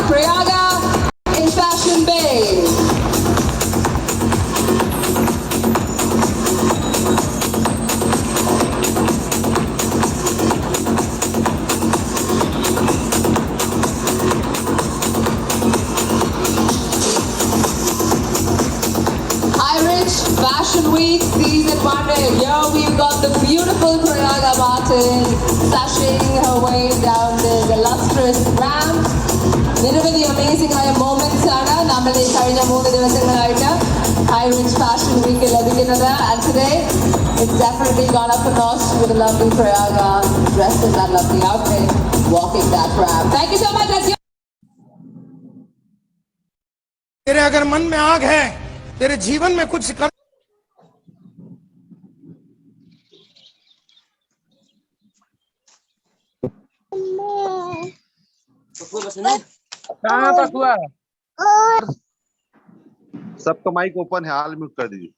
Prayaga in Fashion Bay. Fashion Week Season 1. Here we've got the beautiful Prayaga Martin sashing her way down this illustrious ramp. Niruvadi amazing moments are namale kazhinja 3 divasangalayitte High Rich Fashion Week labikkunnathu, and today it's definitely gone up a notch with the lovely Prayaga dressed in that lovely outfit, walking that ramp. Thank you so much. तेरे अगर मन में आग है, तेरे जीवन में कुछ कर कहाँ तक हुआ? सबका माइक ओपन है, ऑल म्यूट कर दीजिए।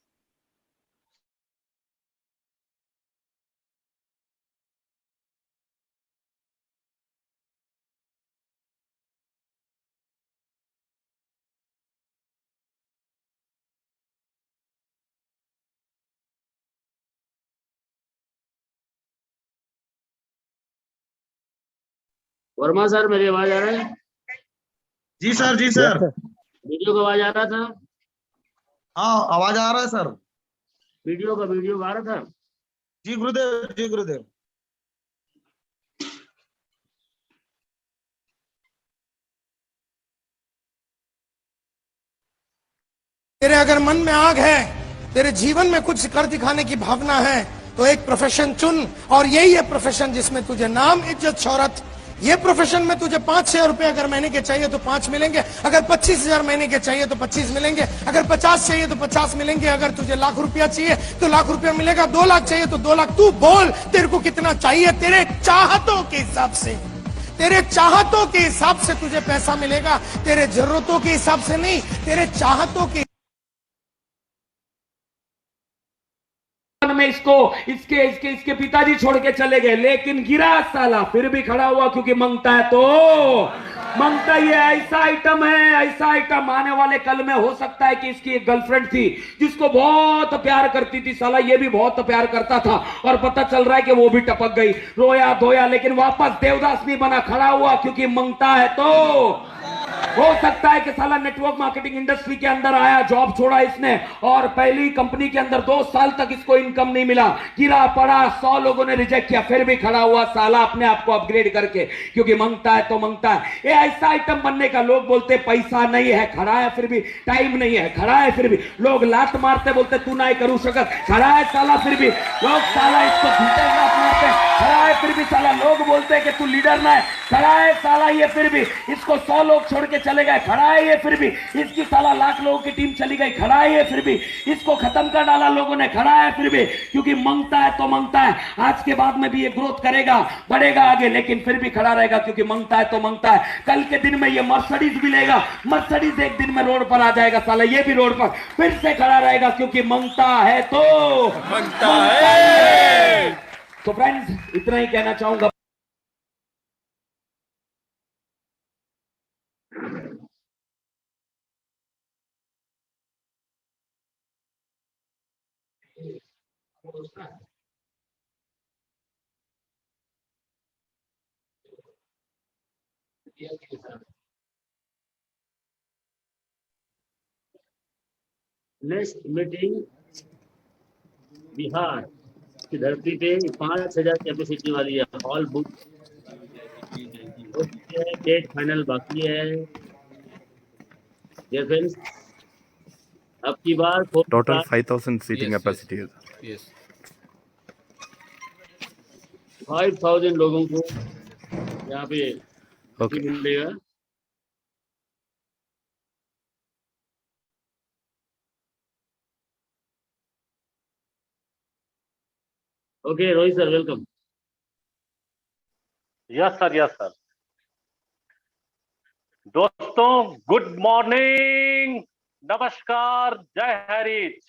वर्मा सर, मेरी आवाज आ रहा है? जी सर, जी सर। वीडियो का आवाज आ रहा था? हाँ, आवाज आ रहा है सर। वीडियो आ रहा था? जी गुरुदेव, जी गुरुदेव। तेरे अगर मन में आग है, तेरे जीवन में कुछ कर दिखाने की भावना है, तो एक प्रोफेशन चुन, और यही है प्रोफेशन जिसमें तुझे नाम, इज्जत, शोहरत। ये प्रोफेशन में तुझे 5-6 रुपए अगर महीने के चाहिए तो 5 मिलेंगे, अगर 25,000 महीने के चाहिए तो 25 मिलेंगे, अगर 50 चाहिए तो 50 मिलेंगे, अगर तुझे लाख रुपया चाहिए तो लाख रुपया मिलेगा, 2 लाख चाहिए तो 2 लाख। तू बोल तेरे को कितना चाहिए, तेरे चाहतों के हिसाब से, तेरे चाहतों के हिसाब से तुझे पैसा मिलेगा, तेरे जरूरतों के हिसाब से नहीं, तेरे चाहतों के। में इसके पिताजी छोड़ के चले गए, लेकिन गिरा साला, फिर भी खड़ा हुआ, क्योंकि मांगता है तो मांगता। ये ऐसा आइटम आने वाले कल में हो सकता है कि इसकी एक गर्लफ्रेंड थी जिसको बहुत प्यार करती थी, साला ये भी बहुत प्यार करता था, और पता चल रहा है कि वो भी टपक गई, रोया धोया, लेकिन वापस देवदास नहीं बना, खड़ा हुआ, क्योंकि मांगता है तो हो सकता है कि साला नेटवर्क मार्केटिंग इंडस्ट्री के अंदर आया, जॉब छोड़ा इसने, और पहली कंपनी के अंदर 2 साल तक इसको इनकम नहीं मिला, गिरा पड़ा, 100 लोगों ने रिजेक्ट किया, फिर भी खड़ा हुआ साला अपने आप को अपग्रेड करके, क्योंकि मांगता है तो मांगता है। ये ऐसा आइटम बनने का, लोग बोलते पैसा नहीं है, खड़ा है फिर भी, टाइम नहीं है, खड़ा है फिर भी, लोग लात मारते, बोलते तू नहीं करू सकत, खड़ा है साला फिर भी, लोग साला इसको झूठे लात मारते, खड़ा है फिर भी, साला लोग बोलते कि तू लीडर ना है, खड़ा है साला ये फिर भी, इसको 100 लोग छोड़ के चले गए, खड़ा है ये फिर भी, इसकी साला लाख लोगों की टीम चली गई, खड़ा है ये फिर भी, इसको खत्म कर डाला लोगों ने, खड़ा है फिर भी, क्योंकि मांगता है तो मांगता है। आज के बाद में भी ये ग्रोथ करेगा, बढ़ेगा आगे, लेकिन फिर भी खड़ा रहेगा, क्योंकि मांगता है तो मांगता है। कल के दिन में ये मर्सिडीज मिलेगा, मर्सिडीज एक दिन में रोड पर आ जाएगा, साला ये भी रोड पर फिर से खड़ा रहेगा, क्योंकि मांगता है तो मांगता है। तो फ्रेंड्स, इतना ही कहना चाहूंगा। नेक्स्ट मीटिंग बिहार की धरती पे 5,000 कैपेसिटी वाली है, हॉल बुक, डेट फाइनल बाकी है। डियर फ्रेंड्स, अब की बार टोटल 5,000 सीटिंग कैपेसिटी है। यस 5,000 लोगों को यहाँ पे मिलेगा। Okay Rohit sir, welcome. Yes sir. दोस्तों गुड मॉर्निंग, नमस्कार, जय हरीश।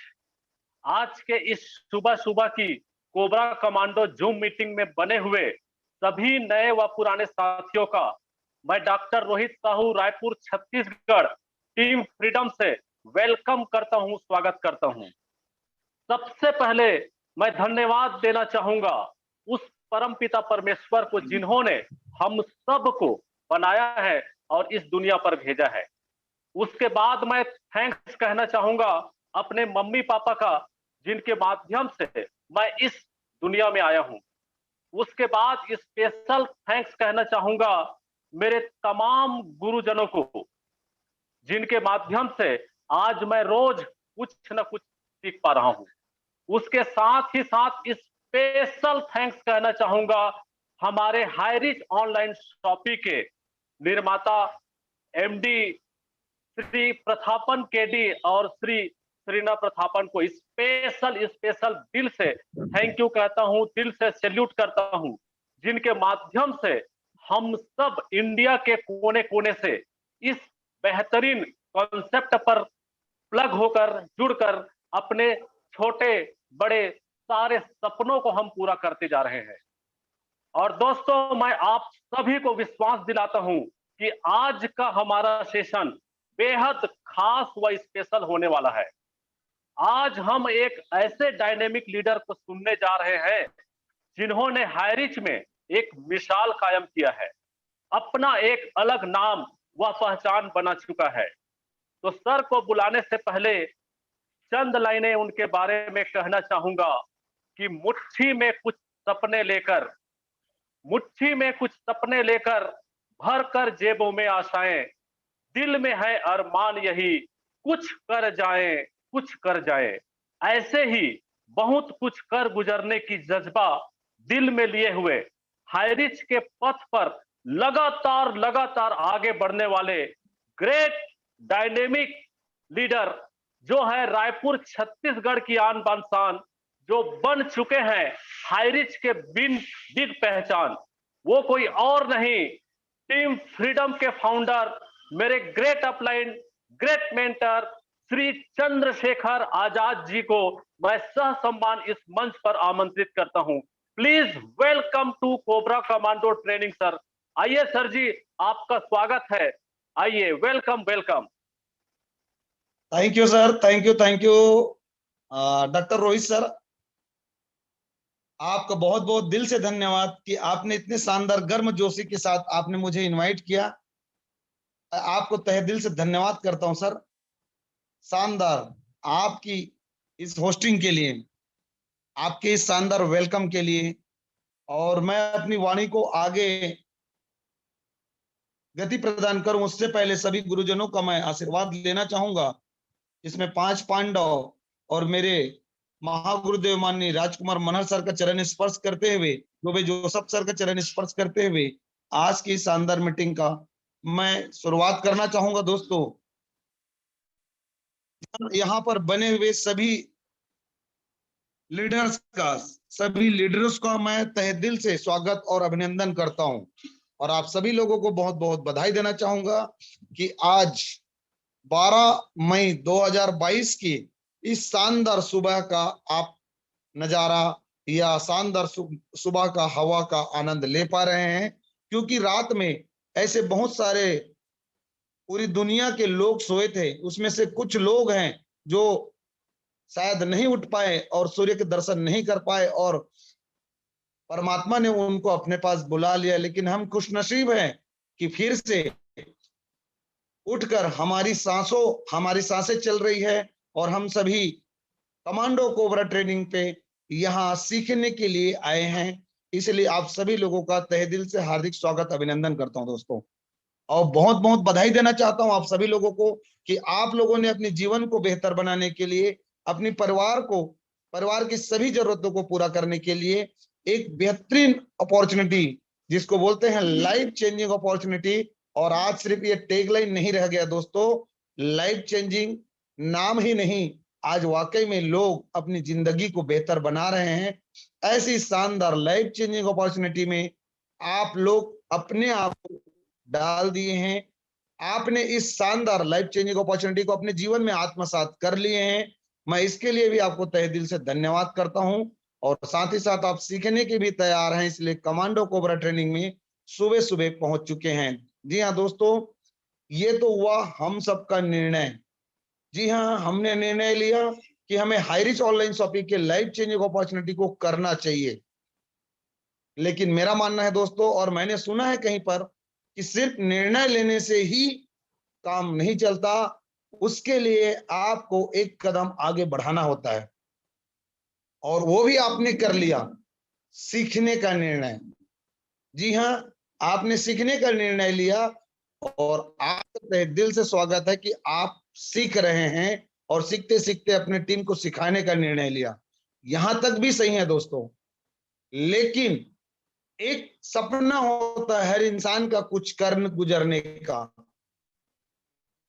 आज के इस सुबह की कोबरा कमांडो जूम मीटिंग में बने हुए सभी नए व पुराने साथियों का मैं doctor Rohit Sahu, Raipur Chhattisgarh, team freedom से वेलकम करता हूं, स्वागत करता हूं। सबसे पहले मैं धन्यवाद देना चाहूंगा उस परमपिता परमेश्वर को जिन्होंने हम सबको बनाया है और इस दुनिया पर भेजा है। उसके बाद मैं थैंक्स कहना चाहूंगा अपने मम्मी पापा का, जिनके माध्यम से मैं इस दुनिया में आया हूं। उसके बाद स्पेशल थैंक्स कहना चाहूंगा मेरे तमाम गुरुजनों को, जिनके माध्यम से आज मैं रोज कुछ न कुछ सीख पा रहा हूं। उसके साथ ही साथ स्पेशल थैंक्स कहना चाहूंगा हमारे हाईरिच ऑनलाइन शॉपिंग के निर्माता एमडी श्री प्रथापन केडी और श्री श्रीना प्रथापन को स्पेशल दिल से थैंक यू कहता हूं, दिल से सैल्यूट करता हूं, जिनके माध्यम से हम सब इंडिया के कोने कोने से इस बेहतरीन कॉन्सेप्ट पर प्लग होकर, जुड़कर अपने छोटे बड़े सारे सपनों को हम पूरा करते जा रहे हैं। और दोस्तों, मैं आप सभी को विश्वास दिलाता हूं कि आज का हमारा सेशन बेहद खास व स्पेशल होने वाला है। आज हम एक ऐसे डायनेमिक लीडर को सुनने जा रहे हैं जिन्होंने हाईरिच में एक मिसाल कायम किया है, अपना एक अलग नाम व पहचान बना चुका है। तो सर को बुलाने से पहले चंद लाइनें उनके बारे में कहना चाहूंगा कि मुट्ठी में कुछ सपने लेकर भर कर जेबों में आशाएं, दिल में है अरमान यही कुछ कर जाएं। ऐसे ही बहुत कुछ कर गुजरने की जज्बा दिल में लिए हुए हाईरिच के पथ पर लगातार आगे बढ़ने वाले ग्रेट डायनेमिक लीडर जो है रायपुर छत्तीसगढ़ की आन बान शान, जो बन चुके हैं हाईरिच के बिग पहचान। वो कोई और नहीं, टीम फ्रीडम के फाउंडर, मेरे great upline, great mentor Shri Chandrashekhar Azad ji को मैं सह सम्मान इस मंच पर आमंत्रित करता हूं। Please welcome to cobra commando training sir. आइए सर जी, आपका स्वागत है। आइए, welcome. Thank you sir, thank you doctor Rohit sir, आपका बहुत बहुत दिल से धन्यवाद कि आपने इतने शानदार गर्मजोशी के साथ आपने मुझे इनवाइट किया। आपको तहे दिल से धन्यवाद करता हूं सर, शानदार आपकी इस होस्टिंग के लिए, आपके इस शानदार वेलकम के लिए। और मैं अपनी वाणी को आगे गति प्रदान करूं उससे पहले सभी गुरुजनों का मैं आशीर्वाद लेना चाहूंगा, इसमें 5 पांडव और मेरे महागुरुदेव माननीय राजकुमार मनहर सर का चरण स्पर्श करते हुए, जोसेफ सर का चरण स्पर्श करते हुए आज की शानदार मीटिंग का मैं शुरुआत करना चाहूंगा। दोस्तों, यहाँ पर बने हुए सभी लीडर्स का मैं तहे दिल से स्वागत और अभिनंदन करता हूं और आप सभी लोगों को बहुत बहुत बधाई देना चाहूंगा कि आज 12 मई 2022 की इस शानदार सुबह का आप नजारा या शानदार सुबह का हवा का आनंद ले पा रहे हैं, क्योंकि रात में ऐसे बहुत सारे पूरी दुनिया के लोग सोए थे, उसमें से कुछ लोग हैं जो शायद नहीं उठ पाए और सूर्य के दर्शन नहीं कर पाए और परमात्मा ने उनको अपने पास बुला लिया। लेकिन हम खुशनसीब हैं कि फिर से उठकर हमारी सांसें चल रही है और हम सभी कमांडो कोबरा ट्रेनिंग पे यहाँ सीखने के लिए आए हैं। इसलिए आप सभी लोगों का तहे दिल से हार्दिक स्वागत अभिनंदन करता हूं दोस्तों, और बहुत बहुत बधाई देना चाहता हूं आप सभी लोगों को कि आप लोगों ने अपने जीवन को बेहतर बनाने के लिए, अपनी परिवार की सभी जरूरतों को पूरा करने के लिए एक बेहतरीन अपॉर्चुनिटी, जिसको बोलते हैं लाइफ चेंजिंग अपॉर्चुनिटी। और आज सिर्फ ये टैगलाइन नहीं रह गया दोस्तों, लाइफ चेंजिंग नाम ही नहीं, आज वाकई में लोग अपनी जिंदगी को बेहतर बना रहे हैं। ऐसी शानदार लाइफ चेंजिंग अपॉर्चुनिटी में आप लोग अपने आप को डाल दिए हैं। आपने इस शानदार लाइफ चेंजिंग अपॉर्चुनिटी को अपने जीवन में आत्मसात कर लिए हैं। मैं इसके लिए भी आपको तहे दिल से धन्यवाद करता हूं और साथ ही साथ आप सीखने के भी तैयार हैं, इसलिए कमांडो कोबरा ट्रेनिंग में सुबह सुबह पहुंच चुके हैं। जी हाँ दोस्तों, ये तो हुआ हम सबका निर्णय। जी हाँ, हमने निर्णय लिया कि हमें हाई रिच ऑनलाइन शॉपिंग के लाइफ चेंजिंग अपॉर्चुनिटी को करना चाहिए। लेकिन मेरा मानना है दोस्तों, और मैंने सुना है कहीं पर, कि सिर्फ निर्णय लेने से ही काम नहीं चलता, उसके लिए आपको एक कदम आगे बढ़ाना होता है, और वो भी आपने कर लिया, सीखने का निर्णय। जी हाँ, आपने सीखने का निर्णय लिया, और आपका दिल से स्वागत है कि आप सीख रहे हैं, और सीखते सीखते अपने टीम को सिखाने का निर्णय लिया। यहां तक भी सही है दोस्तों, लेकिन एक सपना होता है हर इंसान का कुछ कर गुजरने का।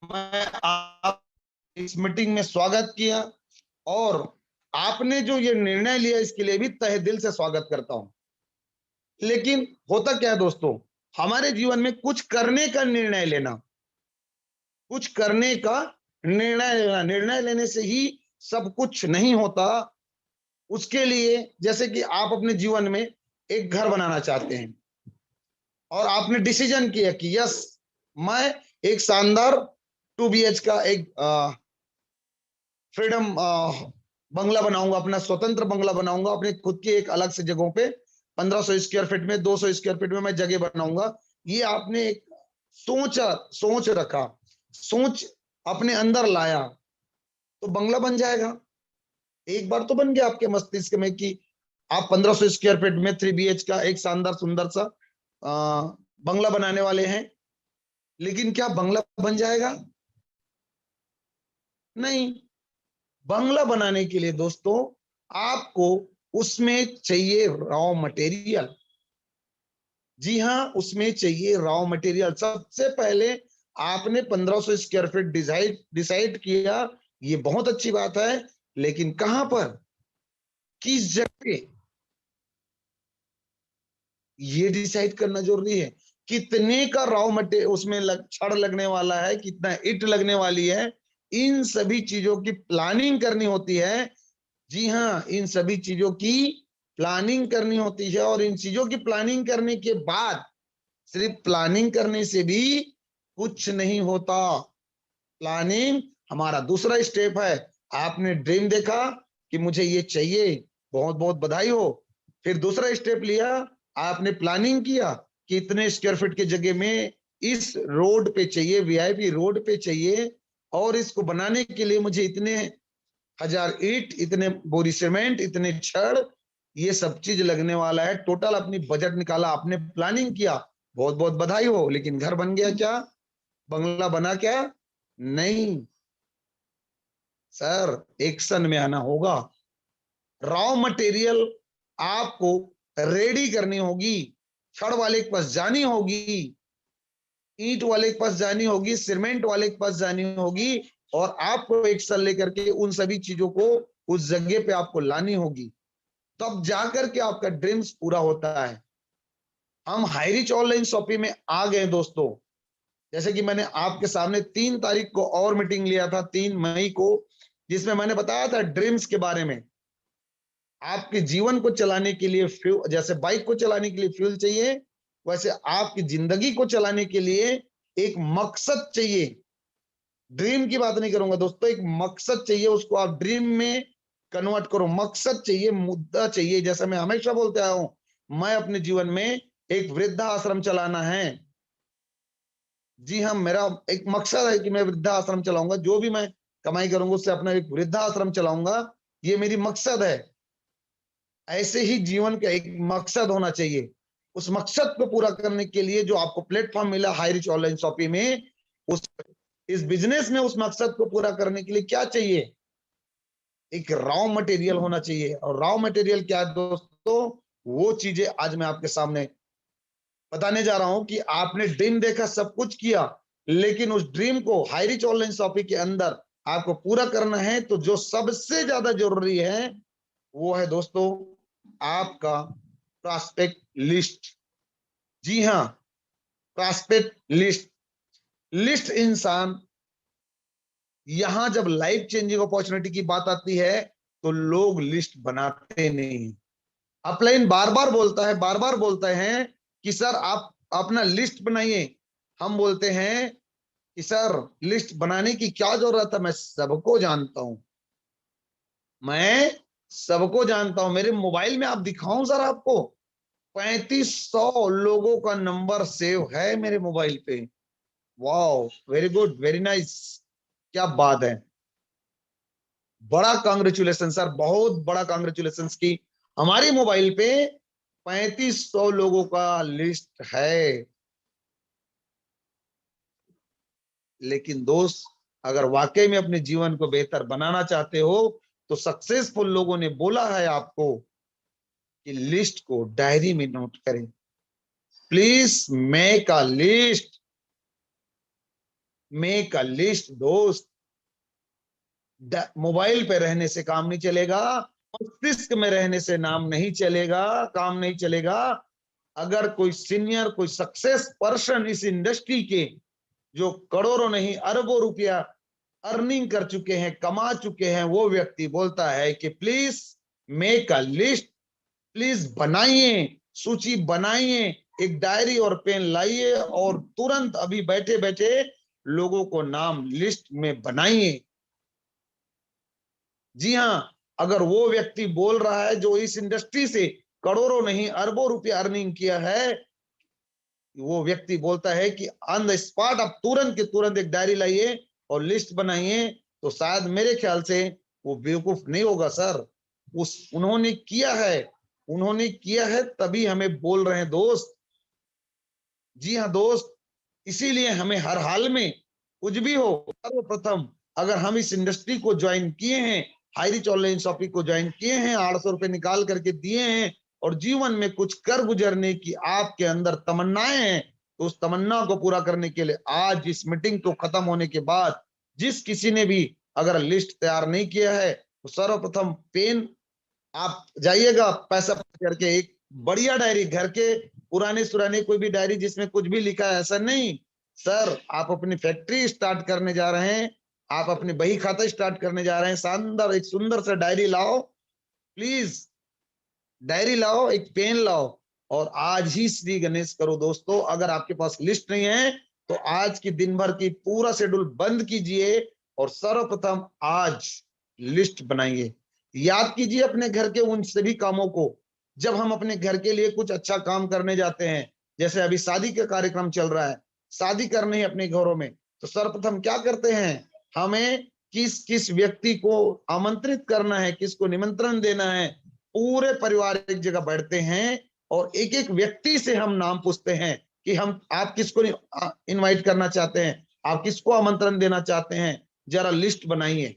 मैं आप इस मीटिंग में स्वागत किया, और आपने जो ये निर्णय लिया इसके लिए भी तहे दिल से स्वागत करता हूं। लेकिन होता क्या है दोस्तों, हमारे जीवन में कुछ करने का निर्णय लेना, कुछ करने का निर्णय लेने से ही सब कुछ नहीं होता। उसके लिए जैसे कि आप अपने जीवन में एक घर बनाना चाहते हैं, और आपने डिसीजन किया कि यस, मैं एक शानदार 2 BH का एक फ्रीडम बंगला बनाऊंगा, अपना स्वतंत्र बंगला बनाऊंगा, अपने खुद की एक अलग से जगहों पे 1500 स्क्वायर फीट में, 200 स्क्वायर फीट में मैं जगह बनाऊंगा। ये आपने एक सोच रखा, सोच अपने अंदर लाया, तो बंगला बन जाएगा। एक बार तो बन गया आपके मस्तिष्क में कि आप 1500 स्क्वायर फीट में 3 BH का एक शानदार सुंदर सा बंगला बनाने वाले हैं। लेकिन क्या बंगला बन जाएगा? नहीं। बंगला बनाने के लिए दोस्तों आपको उसमें चाहिए रॉ मटेरियल। जी हाँ, उसमें चाहिए रॉ मटेरियल। सबसे पहले आपने 1500 स्क्वायर फीट डिसाइड किया, ये बहुत अच्छी बात है, लेकिन कहां पर, किस जगह, ये डिसाइड करना जरूरी है। कितने का रॉ मटेरियल उसमें छड़ लगने वाला है, कितना ईंट लगने वाली है, इन सभी चीजों की प्लानिंग करनी होती है। जी हाँ, इन सभी चीजों की प्लानिंग करनी होती है, और इन चीजों की प्लानिंग करने के बाद सिर्फ प्लानिंग करने से भी कुछ नहीं होता। प्लानिंग हमारा दूसरा स्टेप है। आपने ड्रीम देखा कि मुझे ये चाहिए, बहुत बहुत बधाई हो। फिर दूसरा स्टेप लिया, आपने प्लानिंग किया कि इतने स्क्वायर फीट की जगह में इस रोड पे चाहिए, VIP रोड पे चाहिए, और इसको बनाने के लिए मुझे इतने 1000 ईंट, इतने बोरी सीमेंट, इतने छड़, ये सब चीज लगने वाला है। टोटल अपनी बजट निकाला, आपने प्लानिंग किया, बहुत बहुत बधाई हो। लेकिन घर बन गया क्या? बंगला बना क्या? नहीं सर, एक्शन में आना होगा। रॉ मटेरियल आपको रेडी करनी होगी, छड़ वाले के पास जानी होगी, ईंट वाले के पास जानी होगी, सीमेंट वाले के पास जानी होगी, और आपको एक्शन लेकर के उन सभी चीजों को उस जगह पे आपको लानी होगी, तब जाकर के आपका ड्रीम्स पूरा होता है। हम हाई रिच ऑनलाइन शॉपिंग में आ गए दोस्तों। जैसे कि मैंने आपके सामने 3 तारीख को और मीटिंग लिया था, 3 मई को, जिसमें मैंने बताया था ड्रीम्स के बारे में। आपके जीवन को चलाने के लिए फ्यूल, जैसे बाइक को चलाने के लिए फ्यूल चाहिए, वैसे आपकी जिंदगी को चलाने के लिए एक मकसद चाहिए। ड्रीम की बात नहीं करूंगा दोस्तों, एक मकसद चाहिए, उसको आप ड्रीम में कन्वर्ट करो। मकसद चाहिए, मुद्दा चाहिए। जैसे मैं हमेशा बोलते आया हूं, मैं अपने जीवन में एक वृद्धाश्रम चलाना है। जी हाँ, मेरा एक मकसद है कि मैं वृद्धाश्रम चलाऊंगा, जो भी मैं कमाई करूंगा उससे अपना एक वृद्धाश्रम चलाऊंगा, ये मेरी मकसद है। ऐसे ही जीवन का एक मकसद होना चाहिए। उस मकसद को पूरा करने के लिए जो आपको प्लेटफॉर्म मिला हाई रिच ऑनलाइन शॉपिंग में, इस बिजनेस में उस मकसद को पूरा करने के लिए क्या चाहिए? एक रॉ मटेरियल होना चाहिए। और रॉ मटेरियल क्या है दोस्तों? वो चीजें आज मैं आपके सामने बताने जा रहा हूं कि आपने ड्रीम देखा, सब कुछ किया, लेकिन उस ड्रीम को हाई रिच ऑनलाइन शॉपिंग के अंदर आपको पूरा करना है, तो जो सबसे ज्यादा जरूरी है वो है दोस्तों आपका प्रॉस्पेक्ट लिस्ट। जी हाँ, प्रॉस्पेक्ट लिस्ट इंसान, यहां जब लाइफ चेंजिंग अपॉर्चुनिटी की बात आती है तो लोग लिस्ट बनाते नहीं। अपलाइन बार बार बोलता है कि सर आप अपना लिस्ट बनाइए, हम बोलते हैं कि सर लिस्ट बनाने की क्या जरूरत है, मैं सबको जानता हूं, मैं सबको जानता हूं। मेरे मोबाइल में आप दिखाऊं सर आपको, 3500 लोगों का नंबर सेव है मेरे मोबाइल पे। Wow, very good, very nice, क्या बात है। बड़ा कांग्रेचुलेशन सर, बहुत बड़ा कांग्रेचुलेशन की हमारे मोबाइल पे 3500 लोगों का लिस्ट है। लेकिन दोस्त, अगर वाकई में अपने जीवन को बेहतर बनाना चाहते हो तो सक्सेसफुल लोगों ने बोला है आपको कि लिस्ट को डायरी में नोट करें। Please make a list, make a list दोस्त। मोबाइल पे रहने से काम नहीं चलेगा, मस्तिष्क में रहने से नाम नहीं चलेगा, काम नहीं चलेगा। अगर कोई सीनियर, कोई सक्सेस पर्सन इस इंडस्ट्री के, जो करोड़ों नहीं अरबों रुपया अर्निंग कर चुके हैं, कमा चुके हैं, वो व्यक्ति बोलता है कि please make a list, please बनाइए, सूची बनाइए, एक डायरी और पेन लाइए और तुरंत अभी बैठे बैठे लोगों को नाम लिस्ट में बनाइए। जी हाँ, अगर वो व्यक्ति बोल रहा है जो इस इंडस्ट्री से करोड़ों नहीं अरबों रुपया अर्निंग किया है, वो व्यक्ति बोलता है कि ऑन द स्पॉट आप तुरंत के तुरंत एक डायरी लाइए और लिस्ट बनाइए, तो शायद मेरे ख्याल से वो बेवकूफ नहीं होगा सर। उन्होंने किया है, उन्होंने किया है, तभी हमें बोल रहे हैं दोस्त। जी हाँ दोस्त, इसीलिए हमें हर हाल में कुछ भी हो, सर्वप्रथम अगर हम इस इंडस्ट्री को ज्वाइन किए हैं, हाई रिच ऑनलाइन शॉपिंग को ज्वाइन किए हैं, 800 रुपए निकाल करके दिए हैं और जीवन में कुछ कर गुजरने की आपके अंदर तमन्नाएं हैं, तो उस तमन्ना को पूरा करने के लिए आज इस मीटिंग को खत्म होने के बाद जिस किसी ने भी अगर लिस्ट तैयार नहीं किया है तो सर्वप्रथम पेन आप जाइएगा, पैसा करके एक बढ़िया डायरी, घर के पुराने सुराने कोई भी डायरी जिसमें कुछ भी लिखा है ऐसा नहीं सर। आप अपनी फैक्ट्री स्टार्ट करने जा रहे हैं, आप अपने बही खाता स्टार्ट करने जा रहे हैं, शानदार एक सुंदर सा डायरी लाओ, प्लीज डायरी लाओ, एक पेन लाओ और आज ही श्री गणेश करो दोस्तों। अगर आपके पास लिस्ट नहीं है तो आज की दिन भर की पूरा शेड्यूल बंद कीजिए और सर्वप्रथम आज लिस्ट बनाइए। याद कीजिए अपने घर के उन सभी कामों को। जब हम अपने घर के लिए कुछ अच्छा काम करने जाते हैं, जैसे अभी शादी का कार्यक्रम चल रहा है, शादी करनी है अपने घरों में, तो सर्वप्रथम क्या करते हैं, हमें किस किस व्यक्ति को आमंत्रित करना है, किसको निमंत्रण देना है, पूरे परिवार एक जगह बैठते हैं और एक एक व्यक्ति से हम नाम पूछते हैं कि हम आप किसको इनवाइट करना चाहते हैं, आप किसको आमंत्रण देना चाहते हैं, जरा लिस्ट बनाइए।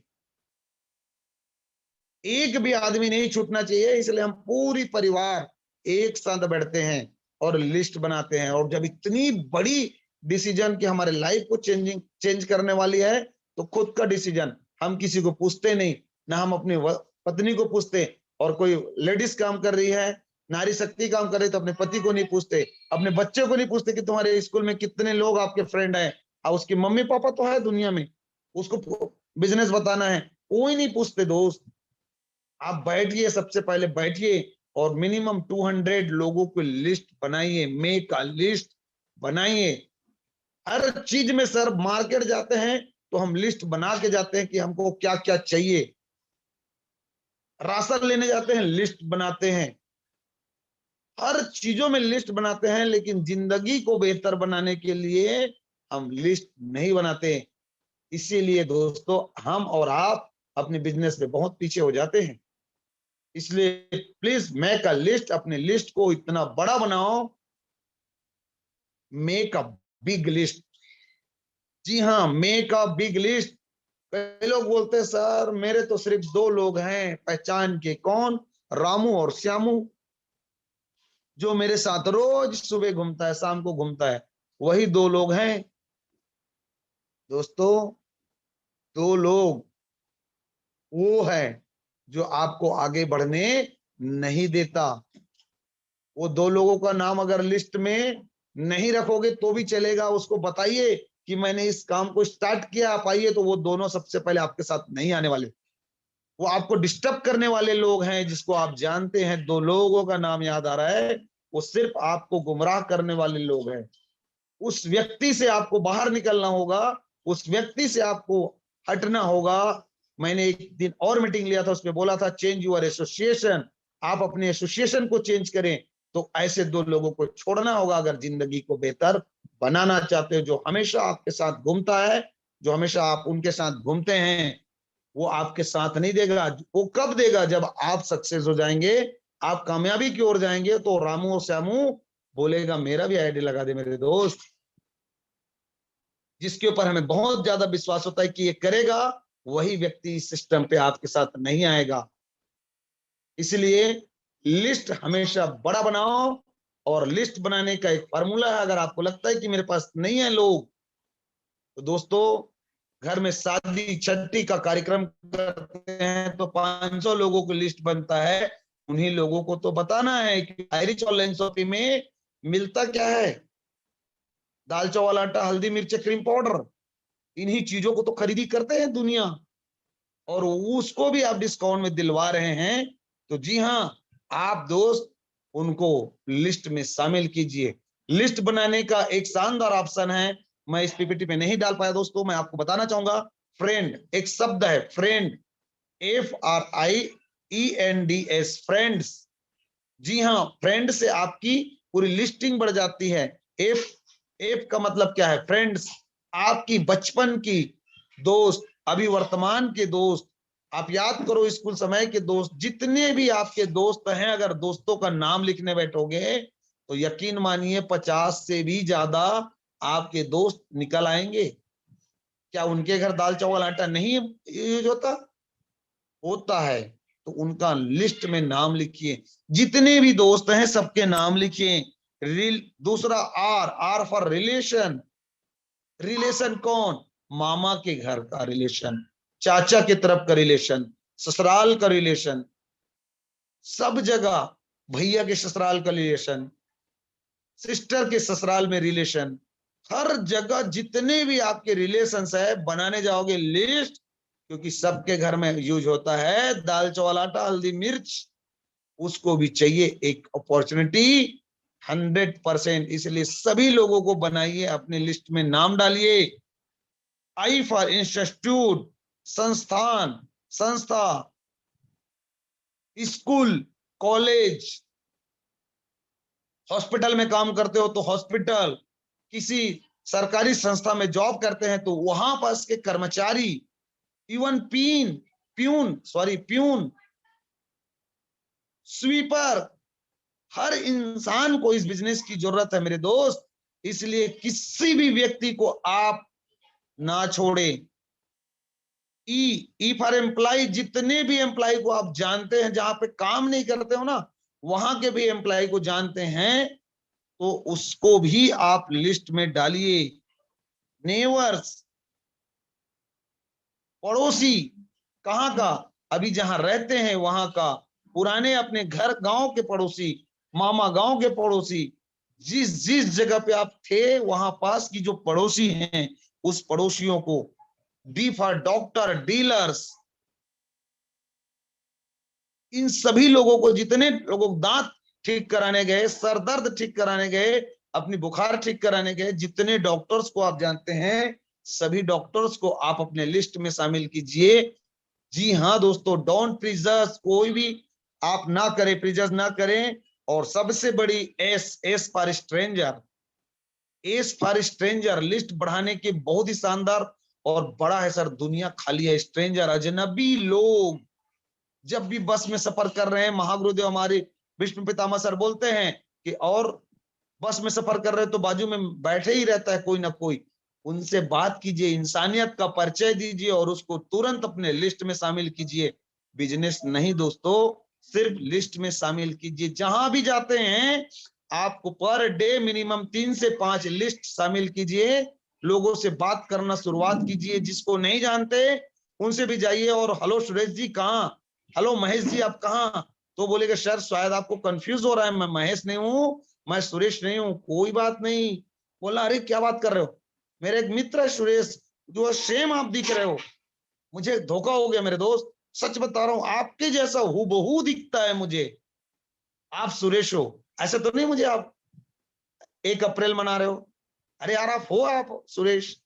एक भी आदमी नहीं छूटना चाहिए, इसलिए हम पूरी परिवार एक साथ बैठते हैं और लिस्ट बनाते हैं। और जब इतनी बड़ी डिसीजन की हमारे लाइफ को चेंज करने वाली है तो खुद का डिसीजन हम किसी को पूछते नहीं, ना हम अपनी पत्नी को पूछते, और कोई लेडीज काम कर रही है, नारी शक्ति काम कर रही है तो अपने पति को नहीं पूछते, अपने बच्चे को नहीं पूछते कि तुम्हारे स्कूल में कितने लोग आपके फ्रेंड हैं, और उसकी मम्मी पापा तो है दुनिया में, उसको बिजनेस बताना है, कोई नहीं पूछते दोस्त। आप बैठिए, सबसे पहले बैठिए और मिनिमम 200 लोगों की लिस्ट बनाइए, मेक अ लिस्ट बनाइए। हर चीज में सर मार्केट जाते हैं तो हम लिस्ट बना के जाते हैं कि हमको क्या क्या चाहिए, राशन लेने जाते हैं लिस्ट बनाते हैं, हर चीजों में लिस्ट बनाते हैं, लेकिन जिंदगी को बेहतर बनाने के लिए हम लिस्ट नहीं बनाते। इसीलिए दोस्तों हम और आप अपने बिजनेस में बहुत पीछे हो जाते हैं। इसलिए प्लीज मेक अ लिस्ट, अपने लिस्ट को इतना बड़ा बनाओ, मेक अ बिग लिस्ट। जी हाँ, मेक अ बिग लिस्ट। कई लोग बोलते हैं सर मेरे तो सिर्फ 2 लोग हैं पहचान के, कौन, रामू और श्यामू, जो मेरे साथ रोज सुबह घूमता है शाम को घूमता है, वही 2 लोग हैं दोस्तों। 2 लोग वो है जो आपको आगे बढ़ने नहीं देता। वो 2 लोगों का नाम अगर लिस्ट में नहीं रखोगे तो भी चलेगा, उसको बताइए कि मैंने इस काम को स्टार्ट किया, आप आइए, तो वो दोनों सबसे पहले आपके साथ नहीं आने वाले। वो आपको डिस्टर्ब करने वाले लोग हैं, जिसको आप जानते हैं, 2 लोगों का नाम याद आ रहा है, वो सिर्फ आपको गुमराह करने वाले लोग हैं। उस व्यक्ति से आपको बाहर निकलना होगा, उस व्यक्ति से आपको हटना होगा। मैंने एक दिन और मीटिंग लिया था, उसमें बोला था चेंज योर एसोसिएशन, आप अपने एसोसिएशन को चेंज करें। तो ऐसे दो लोगों को छोड़ना होगा अगर जिंदगी को बेहतर बनाना चाहते हो। जो हमेशा आपके साथ घूमता है, जो हमेशा आप उनके साथ घूमते हैं, वो आपके साथ नहीं देगा। वो कब देगा? जब आप सक्सेस हो जाएंगे, आप कामयाबी की ओर जाएंगे, तो रामू और श्यामू बोलेगा मेरा भी आईडी लगा दे मेरे दोस्त। जिसके ऊपर हमें बहुत ज्यादा विश्वास होता है कि ये करेगा, वही व्यक्ति इस सिस्टम पे आपके साथ नहीं आएगा। इसलिए लिस्ट हमेशा बड़ा बनाओ, और लिस्ट बनाने का एक फार्मूला है। अगर आपको लगता है कि मेरे पास नहीं है लोग, तो दोस्तों घर में शादी छठी का कार्यक्रम करते हैं तो 500 लोगों की लिस्ट बनता है। उन्हीं लोगों को तो बताना है कि आयरिश और लेंसोपी में मिलता क्या है। दाल चावल आटा हल्दी मिर्च क्रीम पाउडर, इन्हीं चीजों को तो खरीदी करते हैं दुनिया, और उसको भी आप डिस्काउंट में दिलवा रहे हैं। तो जी हाँ, आप दोस्त उनको लिस्ट में शामिल कीजिए। लिस्ट बनाने का एक शानदार ऑप्शन है, मैं इस पीपीटी पे नहीं डाल पाया दोस्तों, मैं आपको बताना चाहूंगा। फ्रेंड एक शब्द है, फ्रेंड, FRIENDS, फ्रेंड्स। जी हाँ, फ्रेंड से आपकी पूरी लिस्टिंग बढ़ जाती है। एफ का मतलब क्या है? फ्रेंड्स, आपकी बचपन की दोस्त, अभी वर्तमान के दोस्त, आप याद करो स्कूल समय के दोस्त, जितने भी आपके दोस्त हैं, अगर दोस्तों का नाम लिखने बैठोगे तो यकीन मानिए 50 से भी ज्यादा आपके दोस्त निकल आएंगे। क्या उनके घर दाल चावल आटा नहीं यूज होता है? तो उनका लिस्ट में नाम लिखिए। जितने भी दोस्त हैं सबके नाम लिखिए। दूसरा आर फॉर रिलेशन। रिलेशन कौन? मामा के घर का रिलेशन, चाचा की तरफ का रिलेशन, ससुराल का रिलेशन, सब जगह भैया के ससुराल का रिलेशन, सिस्टर के ससुराल में रिलेशन, हर जगह जितने भी आपके रिलेशंस है बनाने जाओगे लिस्ट, क्योंकि सबके घर में यूज होता है दाल चावल आटा हल्दी मिर्च, उसको भी चाहिए एक अपॉर्चुनिटी 100%। इसलिए सभी लोगों को बनाइए, अपने लिस्ट में नाम डालिए। आई फॉर इंस्टीट्यूट, संस्थान, संस्था, स्कूल, कॉलेज, हॉस्पिटल में काम करते हो तो हॉस्पिटल, किसी सरकारी संस्था में जॉब करते हैं तो वहां पास के कर्मचारी, इवन प्यून, स्वीपर, हर इंसान को इस बिजनेस की जरूरत है मेरे दोस्त। इसलिए किसी भी व्यक्ति को आप ना छोड़े। ई फॉर एम्प्लॉय, जितने भी एम्प्लॉय को आप जानते हैं, जहां पे काम नहीं करते हो ना, वहां के भी एम्प्लॉय को जानते हैं, तो उसको भी आप लिस्ट में डालिए। नेबर्स, पड़ोसी, कहां का? अभी जहां रहते हैं वहां का, पुराने अपने घर गांव के पड़ोसी, मामा गांव के पड़ोसी, जिस जगह पे आप थे वहां पास की जो पड़ोसी हैं, उस पड़ोसियों को। डी फॉर डॉक्टर, डीलर्स, इन सभी लोगों को, जितने लोगों दांत ठीक कराने गए, सर दर्द ठीक कराने गए, अपनी बुखार ठीक कराने गए, जितने डॉक्टर्स को आप जानते हैं, सभी डॉक्टर्स को आप अपने लिस्ट में शामिल कीजिए। जी हाँ दोस्तों, डोंट प्रिजर्व, कोई भी आप ना करें, प्रिजर्व ना करें। और सबसे बड़ी S for stranger. S for stranger list बढ़ाने के बहुत ही शानदार और बड़ा है सर। दुनिया खाली है, स्ट्रेंजर, अजनबी लोग। जब भी बस में सफर कर रहे हैं, महागुरुदेव हमारे विष्णु पितामह सर बोलते हैं कि और बस में सफर कर रहे हैं तो बाजू में बैठे ही रहता है कोई ना कोई, उनसे बात कीजिए, इंसानियत का परिचय दीजिए और उसको तुरंत अपने लिस्ट में शामिल कीजिए। बिजनेस नहीं दोस्तों, सिर्फ लिस्ट में शामिल कीजिए। जहां भी जाते हैं आपको पर डे मिनिमम 3 से 5 लिस्ट शामिल कीजिए। लोगों से बात करना शुरुआत कीजिए, जिसको नहीं जानते उनसे भी जाइए और हेलो सुरेश जी कहाँ, हेलो महेश जी आप कहाँ, तो बोलेगा सर शायद आपको कंफ्यूज हो रहा है, मैं महेश नहीं हूँ, मैं सुरेश नहीं हूँ। कोई बात नहीं। बोला अरे क्या बात कर रहे हो, मेरे एक मित्र है सुरेश, जो सेम आप दिख रहे हो। मुझे धोखा हो गया मेरे दोस्त, सच बता रहा हूं, आपके जैसा हूबहू दिखता है मुझे, आप सुरेश हो। ऐसा तो नहीं मुझे आप 1 अप्रैल मना रहे हो, अरे यार आप हो आप सुरेश?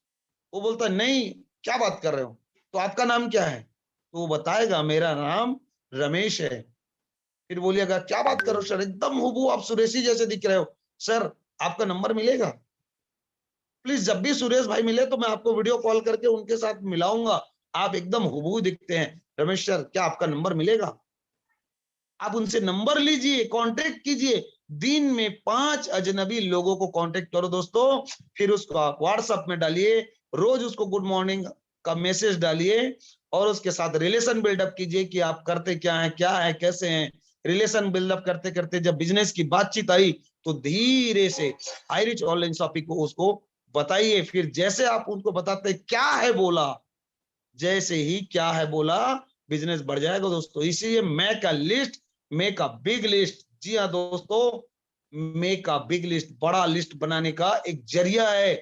वो बोलता नहीं, क्या बात कर रहे हो? तो आपका नाम क्या है? तो वो बताएगा मेरा नाम रमेश है। फिर बोलिएगा क्या बात कर रहे हो सर, एकदम हूबहू आप सुरेश ही जैसे दिख रहे हो। सर आपका नंबर मिलेगा? प्लीज जब भी सुरेश भाई मिले तो मैं आपको वीडियो कॉल करके उनके साथ मिलाऊंगा, आप एकदम हूबहू दिखते हैं। रमेश सर क्या आपका नंबर मिलेगा? आप उनसे नंबर लीजिए, कांटेक्ट कीजिए। दिन में 5 अजनबी लोगों को कांटेक्ट करो दोस्तों, फिर उसको आप व्हाट्सएप में डालिए, रोज उसको गुड मॉर्निंग का मैसेज डालिए और उसके साथ रिलेशन बिल्डअप कीजिए कि आप करते क्या है कैसे हैं। रिलेशन बिल्डअप करते करते जब बिजनेस की बातचीत आई तो धीरे से आईरिच ऑनलाइन शॉपिंग को उसको बताइए। फिर जैसे आप उनको बताते क्या है बोला, जैसे ही क्या है बोला, बिजनेस बढ़ जाएगा दोस्तों। इसीलिए make a list, make a big list. जी हाँ दोस्तों, मेक अ बिग लिस्ट, बड़ा लिस्ट बनाने का एक जरिया है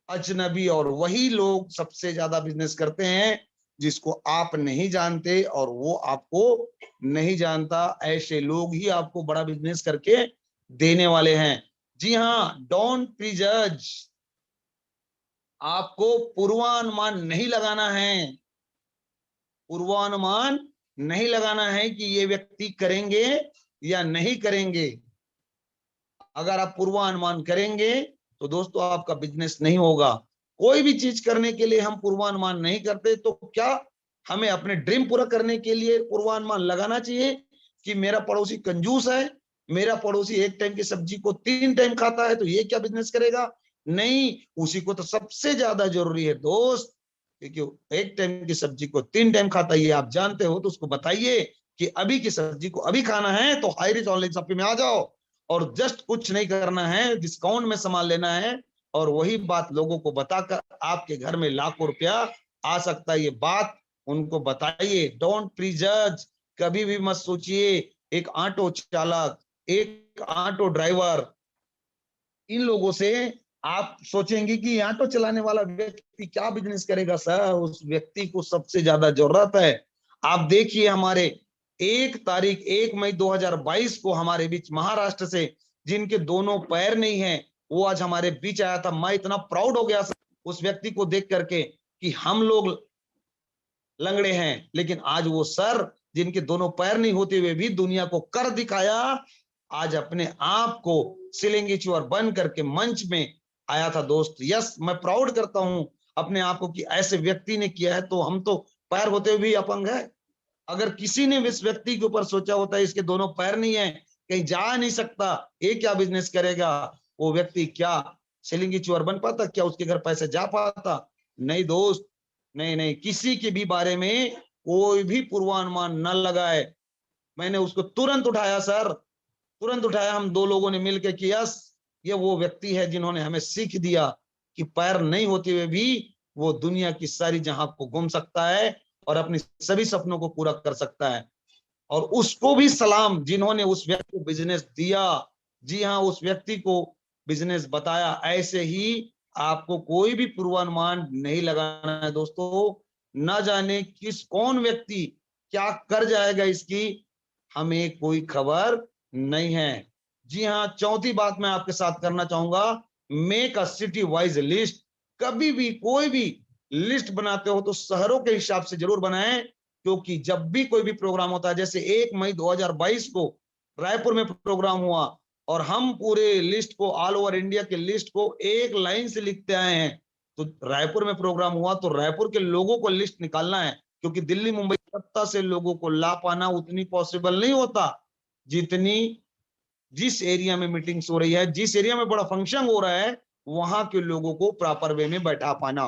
अजनबी, और वही लोग सबसे ज्यादा बिजनेस करते हैं जिसको आप नहीं जानते और वो आपको नहीं जानता। ऐसे लोग ही आपको बड़ा बिजनेस करके देने वाले हैं। जी हाँ, डोंट प्रीजज, आपको पूर्वानुमान नहीं लगाना है। पूर्वानुमान नहीं लगाना है कि ये व्यक्ति करेंगे या नहीं करेंगे। अगर आप पूर्वानुमान करेंगे तो दोस्तों आपका बिजनेस नहीं होगा। कोई भी चीज करने के लिए हम पूर्वानुमान नहीं करते, तो क्या हमें अपने ड्रीम पूरा करने के लिए पूर्वानुमान लगाना चाहिए कि मेरा पड़ोसी कंजूस है, मेरा पड़ोसी एक टाइम की सब्जी को 3 टाइम खाता है, तो ये क्या बिजनेस करेगा? नहीं, उसी को तो सबसे ज्यादा जरूरी है दोस्त, क्योंकि एक टाइम की सब्जी को 3 टाइम खाता है, ये आप जानते हो, तो उसको बताइए कि अभी की सब्जी को अभी खाना है तो हाईरिच ऑनलाइन शॉपिंग में आ जाओ, और जस्ट कुछ नहीं करना है, डिस्काउंट में सामान लेना है, और वही बात लोगों को बताकर आपके घर में लाखों रुपया आ सकता है। ये बात उनको बताइए। डोंट प्रीजज, कभी भी मत सोचिए एक ऑटो चालक, एक ऑटो ड्राइवर, इन लोगों से आप सोचेंगे कि ऑटो चलाने वाला व्यक्ति क्या बिजनेस करेगा। सर उस व्यक्ति को सबसे ज्यादा जरूरत है। आप देखिए हमारे 1 मई 2022 को हमारे बीच महाराष्ट्र से जिनके दोनों पैर नहीं है, वो आज हमारे बीच आया था। मैं इतना प्राउड हो गया उस व्यक्ति को देख करके कि हम लोग लंगड़े हैं, लेकिन आज वो सर जिनके दोनों पैर नहीं होते हुए भी दुनिया को कर दिखाया, आज अपने आप को सिलेंगी चोर बन करके मंच में आया था दोस्त। यस, मैं प्राउड करता हूं अपने आप को कि ऐसे व्यक्ति ने किया है। तो हम तो पैर होते हुए भी अपंग है। अगर किसी ने इस व्यक्ति के ऊपर सोचा होता है इसके दोनों पैर नहीं है, कहीं जा नहीं सकता, ये क्या बिजनेस करेगा, वो व्यक्ति क्या सिलिंगी चोर बन पाता? क्या उसके घर पैसे जा पाता? नहीं दोस्त, नहीं नहीं, किसी के भी बारे में कोई भी पूर्वानुमान न लगाए। मैंने उसको तुरंत उठाया सर, तुरंत उठाया। हम 2 लोगों ने मिलकर कि यस, ये वो व्यक्ति है जिन्होंने हमें सीख दिया कि पैर नहीं होते हुए भी वो दुनिया की सारी जहां को घूम सकता है और अपने सभी सपनों को पूरा कर सकता है। और उसको भी सलाम जिन्होंने उस व्यक्ति को बिजनेस दिया। जी हाँ, उस व्यक्ति को बिजनेस बताया। ऐसे ही आपको कोई भी पूर्वानुमान नहीं लगाना है दोस्तों। न जाने कौन व्यक्ति क्या कर जाएगा, इसकी हमें कोई खबर नहीं है। जी हाँ, चौथी बात मैं आपके साथ करना चाहूंगा, make a city wise list. कभी भी कोई भी लिस्ट बनाते हो तो शहरों के हिसाब से जरूर बनाएं, क्योंकि जब भी कोई भी प्रोग्राम होता है, जैसे 1 मई 2022 को रायपुर में प्रोग्राम हुआ और हम पूरे लिस्ट को, ऑल ओवर इंडिया के लिस्ट को एक लाइन से लिखते आए हैं, तो रायपुर में प्रोग्राम हुआ तो रायपुर के लोगों को लिस्ट निकालना है, क्योंकि दिल्ली मुंबई सत्ता से लोगों को ला पाना उतनी पॉसिबल नहीं होता जितनी जिस एरिया में मीटिंग्स हो रही है, जिस एरिया में बड़ा फंक्शन हो रहा है, वहां के लोगों को प्रॉपर वे में बैठा पाना।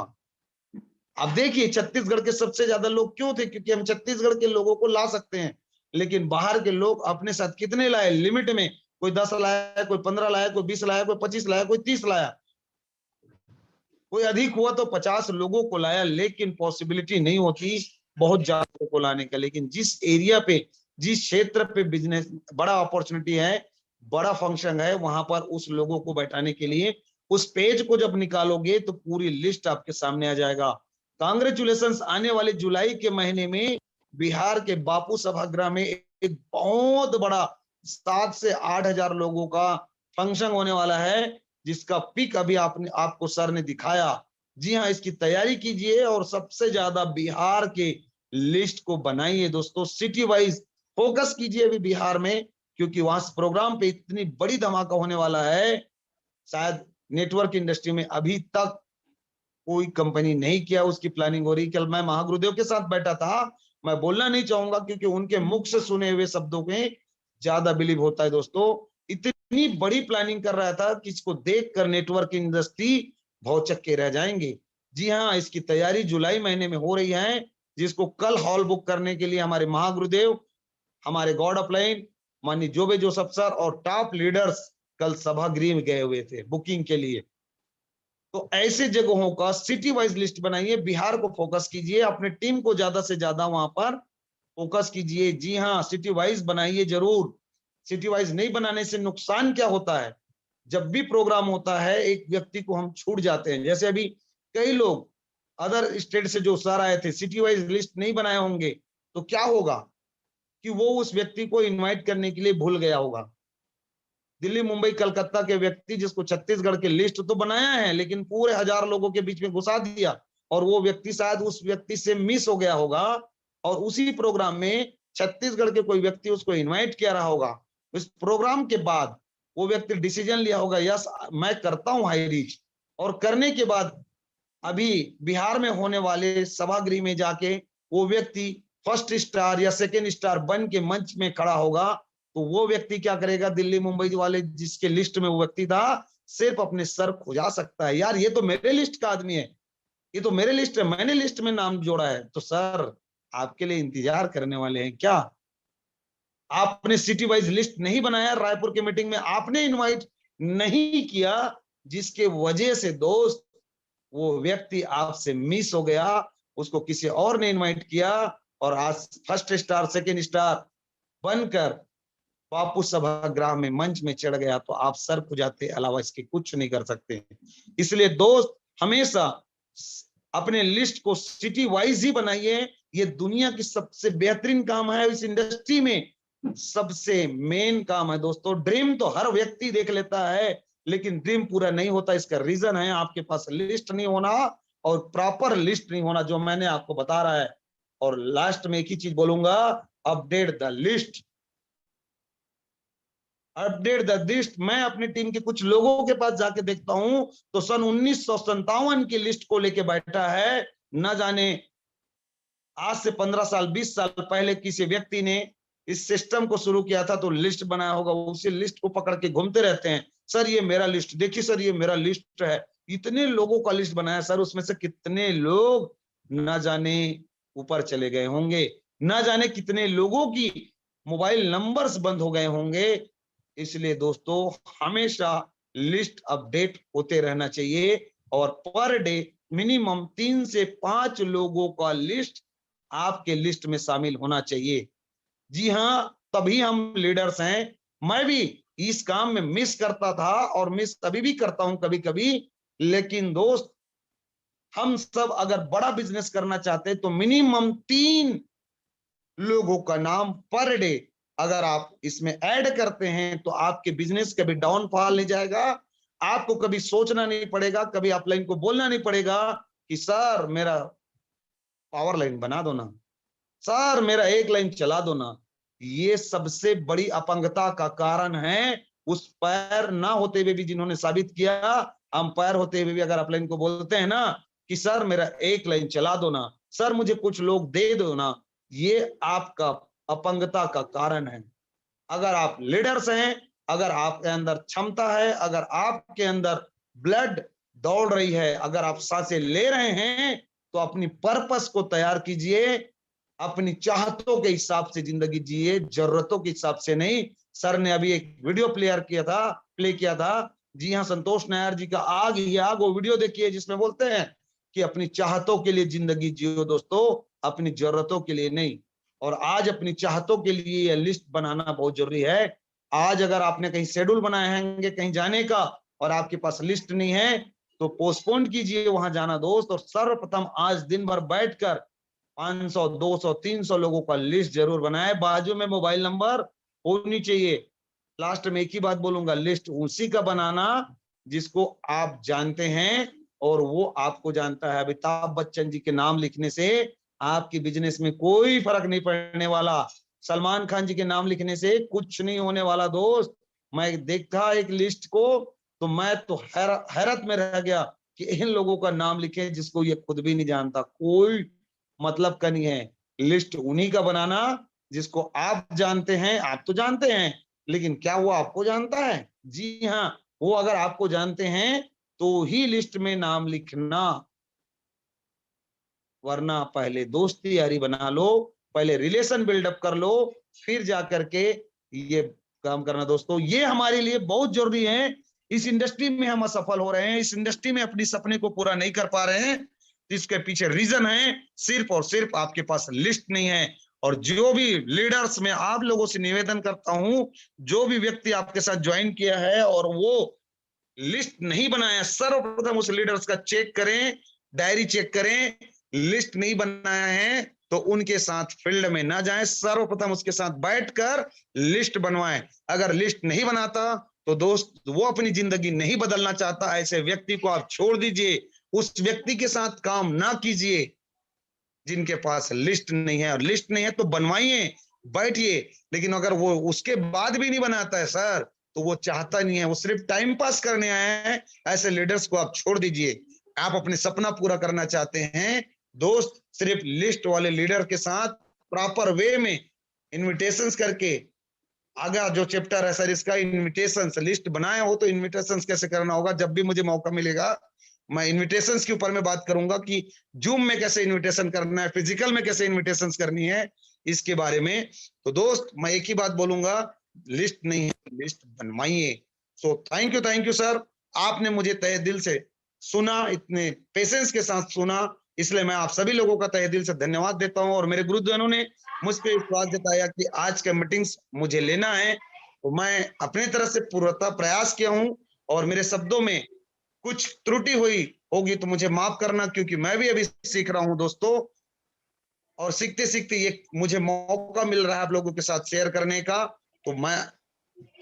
अब देखिए छत्तीसगढ़ के सबसे ज्यादा लोग क्यों थे? क्योंकि हम छत्तीसगढ़ के लोगों को ला सकते हैं, लेकिन बाहर के लोग अपने साथ कितने लाए? लिमिट में। कोई 10 लाया, कोई 15 लाया, कोई 20 लाया, कोई 25 लाया, कोई 30 लाया, कोई अधिक हुआ तो 50 लोगों को लाया, लेकिन पॉसिबिलिटी नहीं होती बहुत ज्यादा को लाने का। लेकिन जिस एरिया पे, जिस क्षेत्र पे बिजनेस बड़ा अपॉर्चुनिटी है, बड़ा फंक्शन है, वहां पर उस लोगों को बैठाने के लिए उस पेज को जब निकालोगे तो पूरी लिस्ट आपके सामने आ जाएगा। कांग्रेचुलेशंस, आने वाले जुलाई के महीने में बिहार के बापू सभागृह में एक बहुत बड़ा 7 से 8 हजार लोगों का फंक्शन होने वाला है। जिसका पिक अभी आपको सर ने दिखाया। जी हाँ, इसकी तैयारी कीजिए और सबसे ज्यादा बिहार के लिस्ट को बनाइए दोस्तों। सिटी वाइज फोकस कीजिए अभी बिहार में, क्योंकि वहां प्रोग्राम पे इतनी बड़ी धमाका होने वाला है, शायद नेटवर्क इंडस्ट्री में अभी तक कोई कंपनी नहीं किया, उसकी प्लानिंग हो रही। कल मैं महागुरुदेव के साथ बैठा था, मैं बोलना नहीं चाहूंगा क्योंकि उनके मुख से सुने हुए शब्दों में ज्यादा बिलीव होता है दोस्तों। इतनी बड़ी प्लानिंग कर रहा था कि इसको देखकर नेटवर्क इंडस्ट्री भौचक के रह जाएंगे। जी हाँ, इसकी तैयारी जुलाई महीने में हो रही है, जिसको कल हॉल बुक करने के लिए हमारे महागुरुदेव, हमारे गॉड ऑफ लाइन माननीय जोबे जोसफ सर और टॉप लीडर्स कल सभागृह में गए हुए थे बुकिंग के लिए। तो ऐसे जगहों का सिटी वाइज लिस्ट बनाइए, बिहार को फोकस कीजिए, अपने टीम को ज्यादा से ज्यादा वहां पर फोकस कीजिए। जी हाँ, सिटी वाइज बनाइए जरूर। सिटी वाइज नहीं बनाने से नुकसान क्या होता है, जब भी प्रोग्राम होता है एक व्यक्ति को हम छूट जाते हैं। जैसे अभी कई लोग अदर स्टेट से जो सर आए थे, सिटी वाइज लिस्ट नहीं बनाए होंगे, तो क्या होगा कि वो उस व्यक्ति को इनवाइट करने के लिए भूल गया होगा। दिल्ली, मुंबई, कलकत्ता के व्यक्ति जिसको छत्तीसगढ़ के लिस्ट तो बनाया है, लेकिन पूरे 1000 लोगों के बीच में घुसा दिया, और वो व्यक्ति शायद उस व्यक्ति से मिस हो गया होगा, और उसी प्रोग्राम में छत्तीसगढ़ के कोई व्यक्ति उसको इनवाइट किया रहा होगा। इस प्रोग्राम के बाद वो व्यक्ति डिसीजन लिया होगा, यस मैं करता हूं हाई रीच, और करने के बाद अभी बिहार में होने वाले सभागृह में जाके वो व्यक्ति फर्स्ट स्टार या सेकेंड स्टार बन के मंच में खड़ा होगा। तो वो व्यक्ति क्या करेगा, दिल्ली मुंबई वाले जिसके लिस्ट में वो व्यक्ति था, सिर्फ अपने सर खुजा सकता है, यार ये तो मेरे लिस्ट का आदमी है, ये तो मेरे लिस्ट है, मैंने लिस्ट में नाम जोड़ा है। तो सर आपके लिए इंतजार करने वाले हैं क्या? आपने सिटी वाइज लिस्ट नहीं बनाया, रायपुर की मीटिंग में आपने इनवाइट नहीं किया, जिसके वजह से दोस्त वो व्यक्ति आपसे मिस हो गया, उसको किसी और ने इनवाइट किया, और आज फर्स्ट स्टार सेकेंड स्टार बनकर बापू सभागृह में मंच में चढ़ गया, तो आप सर खुजाते अलावा इसके कुछ नहीं कर सकते। इसलिए दोस्त हमेशा अपने लिस्ट को सिटी वाइज ही बनाइए। ये दुनिया की सबसे बेहतरीन काम है, इस इंडस्ट्री में सबसे मेन काम है दोस्तों। ड्रीम तो हर व्यक्ति देख लेता है, लेकिन ड्रीम पूरा नहीं होता। इसका रीजन है आपके पास लिस्ट नहीं होना और प्रॉपर लिस्ट नहीं होना, जो मैंने आपको बता रहा है। और लास्ट में एक ही चीज बोलूंगा, update the list, update the list. मैं अपनी टीम के कुछ लोगों के पास जाके देखता हूं तो सन 1957 की लिस्ट को लेके बैठा है। न जाने आज से 15 साल 20 साल पहले किसी व्यक्ति ने इस सिस्टम को शुरू किया था, तो लिस्ट बनाया होगा, उसी लिस्ट को पकड़ के घूमते रहते हैं। सर ये मेरा लिस्ट देखिए, सर ये मेरा लिस्ट है। इतने लोगों का लिस्ट बनाया सर, उसमें से कितने लोग न जाने ऊपर चले गए होंगे, न जाने कितने लोगों की मोबाइल नंबर्स बंद हो गए होंगे। इसलिए दोस्तों हमेशा लिस्ट अपडेट होते रहना चाहिए, और पर डे मिनिमम 3 से 5 लोगों का लिस्ट आपके लिस्ट में शामिल होना चाहिए। जी हाँ, तभी हम लीडर्स हैं। मैं भी इस काम में मिस करता था और मिस अभी भी करता हूं कभी कभी, लेकिन दोस्त हम सब अगर बड़ा बिजनेस करना चाहते हैं तो मिनिमम 3 लोगों का नाम पर डे अगर आप इसमें ऐड करते हैं तो आपके बिजनेस कभी डाउनफॉल नहीं जाएगा। आपको कभी सोचना नहीं पड़ेगा, कभी अपलाइन को बोलना नहीं पड़ेगा कि सर मेरा पावर लाइन बना दो ना, सर मेरा एक लाइन चला दो ना। ये सबसे बड़ी अपंगता का कारण है। उस पैर ना होते हुए भी जिन्होंने साबित किया, हम पैर होते हुए भी अगर अपलाइन को बोलते हैं ना कि सर मेरा एक लाइन चला दो ना, सर मुझे कुछ लोग दे दो ना, ये आपका अपंगता का कारण है। अगर आप लीडर्स हैं, अगर आपके अंदर क्षमता है, अगर आपके अंदर ब्लड दौड़ रही है, अगर आप सांसें ले रहे हैं, तो अपनी पर्पस को तैयार कीजिए, अपनी चाहतों के हिसाब से जिंदगी जिए, जरूरतों के हिसाब से नहीं। सर ने अभी एक वीडियो प्ले किया था। जी हाँ, संतोष नायर जी का आग ही आग, वो वीडियो देखिए जिसमें बोलते हैं कि अपनी चाहतों के लिए जिंदगी जियो दोस्तों, अपनी जरूरतों के लिए नहीं। और आज अपनी चाहतों के लिए यह लिस्ट बनाना बहुत जरूरी है। आज अगर आपने कहीं शेड्यूल बनाए हैं कहीं जाने का और आपके पास लिस्ट नहीं है, तो पोस्टपोन कीजिए वहां जाना दोस्त, और सर्वप्रथम आज दिन भर बैठकर 500, 200, 300 लोगों का लिस्ट जरूर बनाए। बाजू में मोबाइल नंबर होनी चाहिए। लास्ट में एक ही बात बोलूंगा, लिस्ट उसी का बनाना जिसको आप जानते हैं और वो आपको जानता है। अमिताभ बच्चन जी के नाम लिखने से आपकी बिजनेस में कोई फर्क नहीं पड़ने वाला। सलमान खान जी के नाम लिखने से कुछ नहीं होने वाला दोस्त। मैं देखा एक लिस्ट को तो मैं तो हैरत में रह गया कि इन लोगों का नाम लिखे जिसको ये खुद भी नहीं जानता। कोई मतलब का नहीं है। लिस्ट उन्हीं का बनाना जिसको आप जानते हैं। आप तो जानते हैं, लेकिन क्या वो आपको जानता है? जी हाँ, वो अगर आपको जानते हैं तो ही लिस्ट में नाम लिखना, वरना पहले दोस्ती यारी बना लो, पहले रिलेशन बिल्डअप कर लो, फिर जा करके ये काम करना। दोस्तों, ये हमारे लिए बहुत जरूरी है। इस इंडस्ट्री में हम असफल हो रहे हैं, इस इंडस्ट्री में अपनी सपने को पूरा नहीं कर पा रहे हैं। इसके पीछे रीजन है सिर्फ और सिर्फ आपके पास लिस्ट नहीं है। और जो भी लीडर्स, मैं आप लोगों से निवेदन करता हूं, जो भी व्यक्ति आपके साथ ज्वाइन किया है और वो लिस्ट नहीं बनाया, सर्वप्रथम उस लीडर्स का चेक करें, डायरी चेक करें। लिस्ट नहीं बनाया है तो उनके साथ फील्ड में ना जाएं, सर्वप्रथम उसके साथ बैठकर लिस्ट बनवाएं। अगर लिस्ट नहीं बनाता तो दोस्त, वो अपनी जिंदगी नहीं बदलना चाहता, ऐसे व्यक्ति को आप छोड़ दीजिए। उस व्यक्ति के साथ काम ना कीजिए जिनके पास लिस्ट नहीं है। और लिस्ट नहीं है तो बनवाइए, बैठिए। लेकिन अगर वो उसके बाद भी नहीं बनाता है सर, तो वो चाहता नहीं है, वो सिर्फ टाइम पास करने आया है। ऐसे लीडर्स को आप छोड़ दीजिए। आप अपने सपना पूरा करना चाहते हैं दोस्त, सिर्फ लिस्ट वाले लीडर के साथ प्रॉपर वे में इनविटेशंस करके, आगे जो चैप्टर है सर इसका इनविटेशंस, लिस्ट बनाए हो तो इनविटेशंस कैसे करना होगा, जब भी मुझे मौका मिलेगा मैं इनविटेशंस के ऊपर में बात करूंगा कि जूम में कैसे इनविटेशन करना है, फिजिकल में कैसे इनविटेशंस करनी है, इसके बारे में। तो दोस्त, मैं एक ही बात बोलूंगा, लिस्ट नहीं है, लिस्ट बनवाइए। सो थैंक यू सर, आपने मुझे तहे दिल से सुना, इतने पेशेंस के साथ सुना, इसलिए मैं आप सभी लोगों का तहे दिल से धन्यवाद देता हूं। और मेरे गुरुजनों ने मुझ पर विश्वास जताया कि आज का मीटिंग्स मुझे लेना है, तो मैं अपनी तरफ से पूर्णतः प्रयास किया हूं। और मेरे शब्दों में कुछ त्रुटि हुई होगी तो मुझे माफ करना, क्योंकि मैं भी अभी सीख रहा हूं दोस्तों। और सीखते सीखते ये मुझे मौका मिल रहा है आप लोगों के साथ शेयर करने का, तो मैं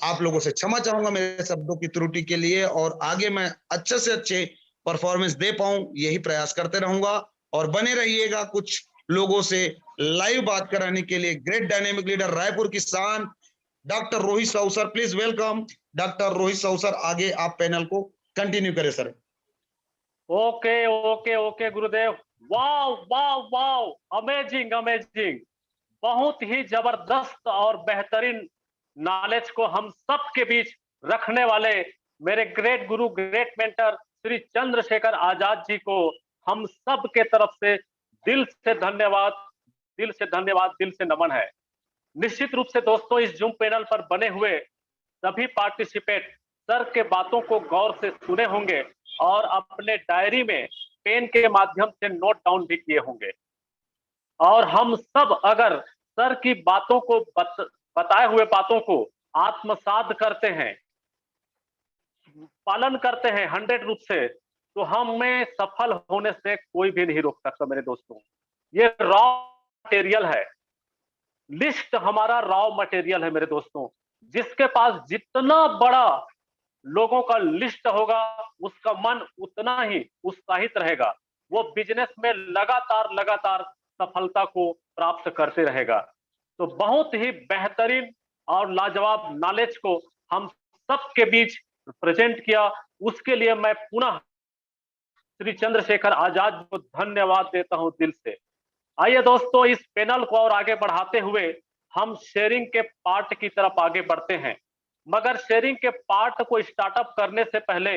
आप लोगों से क्षमा चाहूंगा मेरे शब्दों की त्रुटि के लिए। और आगे मैं अच्छे से अच्छे परफॉर्मेंस दे पाऊं, यही प्रयास करते रहूंगा। और बने रहिएगा कुछ लोगों से लाइव बात कराने के लिए। ग्रेट डायनेमिक लीडर रायपुर की शान doctor Rohit Sahu sir, please welcome doctor Rohit Sahu sir. आगे आप पैनल को कंटिन्यू करें सर। ओके ओके ओके गुरुदेव, वाव वाव वाव, अमेजिंग अमेजिंग, बहुत ही जबरदस्त और बेहतरीन नॉलेज को हम सब के बीच रखने वाले मेरे ग्रेट गुरु, ग्रेट मेंटर श्री चंद्रशेखर आजाद जी को हम सब के तरफ से दिल से धन्यवाद, दिल से धन्यवाद, दिल से नमन है। निश्चित रूप से दोस्तों, इस जूम पैनल पर बने हुए सभी पार्टिसिपेंट सर के बातों को गौर से सुने होंगे और अपने डायरी में पेन के माध्यम से नोट डाउन भी किए होंगे। और हम सब अगर सर की बातों को बताए हुए बातों को आत्मसात करते हैं, पालन करते हैं 100 रूप से, तो हमें सफल होने से कोई भी नहीं रोक सकता मेरे दोस्तों। ये रॉ मटेरियल है, लिस्ट हमारा रॉ मटेरियल है मेरे दोस्तों। जिसके पास जितना बड़ा लोगों का लिस्ट होगा, उसका मन उतना ही उत्साहित रहेगा, वो बिजनेस में लगातार लगातार सफलता को प्राप्त करते रहेगा। तो बहुत ही बेहतरीन और लाजवाब नॉलेज को हम सबके बीच प्रेजेंट किया, उसके लिए मैं पुनः श्री चंद्रशेखर आजाद को धन्यवाद देता हूं दिल से। आइए दोस्तों, इस पैनल को और आगे बढ़ाते हुए हम शेयरिंग के पार्ट की तरफ आगे बढ़ते हैं। मगर शेयरिंग के पार्ट को स्टार्टअप करने से पहले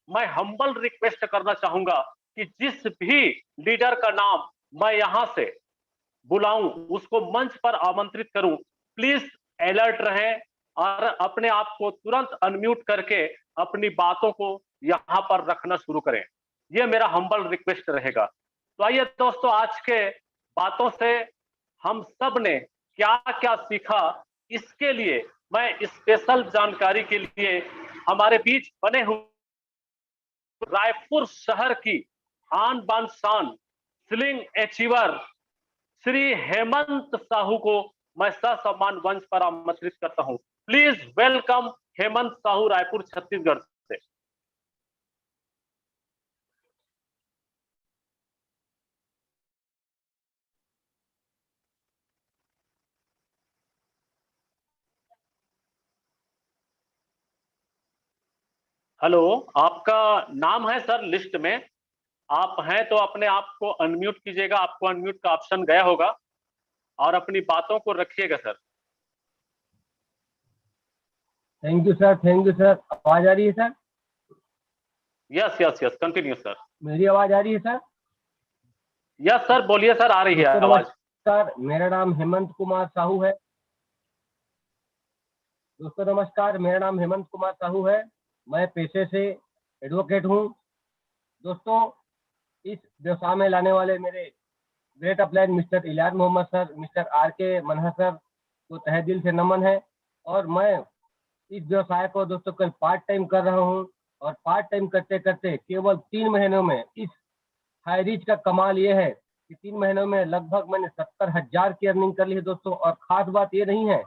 मैं हम्बल रिक्वेस्ट करना चाहूंगा कि जिस भी लीडर का नाम मैं यहां से बुलाऊं, उसको मंच पर आमंत्रित करूं, प्लीज अलर्ट रहें और अपने आप को तुरंत अनम्यूट करके अपनी बातों को यहां पर रखना शुरू करें। यह मेरा हम्बल रिक्वेस्ट रहेगा। तो आइए दोस्तों, आज के बातों से हम सब ने क्या क्या सीखा, इसके लिए मैं स्पेशल जानकारी के लिए हमारे बीच बने हुए रायपुर शहर की आन बान शान स्लिंग अचीवर श्री हेमंत साहू को मैं ससम्मान मंच पर आमंत्रित करता हूं। प्लीज वेलकम हेमंत साहू, रायपुर छत्तीसगढ़ से। हेलो, आपका नाम है सर लिस्ट में, आप हैं तो अपने आप को अनम्यूट कीजिएगा, आपको अनम्यूट का ऑप्शन गया होगा और अपनी बातों को रखिएगा sir. Thank you sir, thank you sir. आवाज आ रही है sir? Yes yes yes, continue sir. मेरी आवाज आ रही है सर? यस सर, बोलिए सर, आ रही है दोस्तों आवाज। नमस्कार, मेरा नाम हेमंत कुमार साहू है। दोस्तों नमस्कार, मेरा नाम हेमंत कुमार साहू है। मैं पेशे से एडवोकेट हूँ। दोस्तों, इस व्यवसाय में लाने वाले मेरे great upline mister Ilyas Mohammad sir, mister RK Manhar sir को तहे दिल से नमन है। और मैं इस व्यवसाय को दोस्तों कल पार्ट टाइम कर रहा हूँ, और पार्ट टाइम करते करते केवल 3 महीनों में इस हाई रीच का कमाल ये है कि 3 महीनों में लगभग मैंने 70,000 की अर्निंग कर ली है दोस्तों। और खास बात ये नहीं है,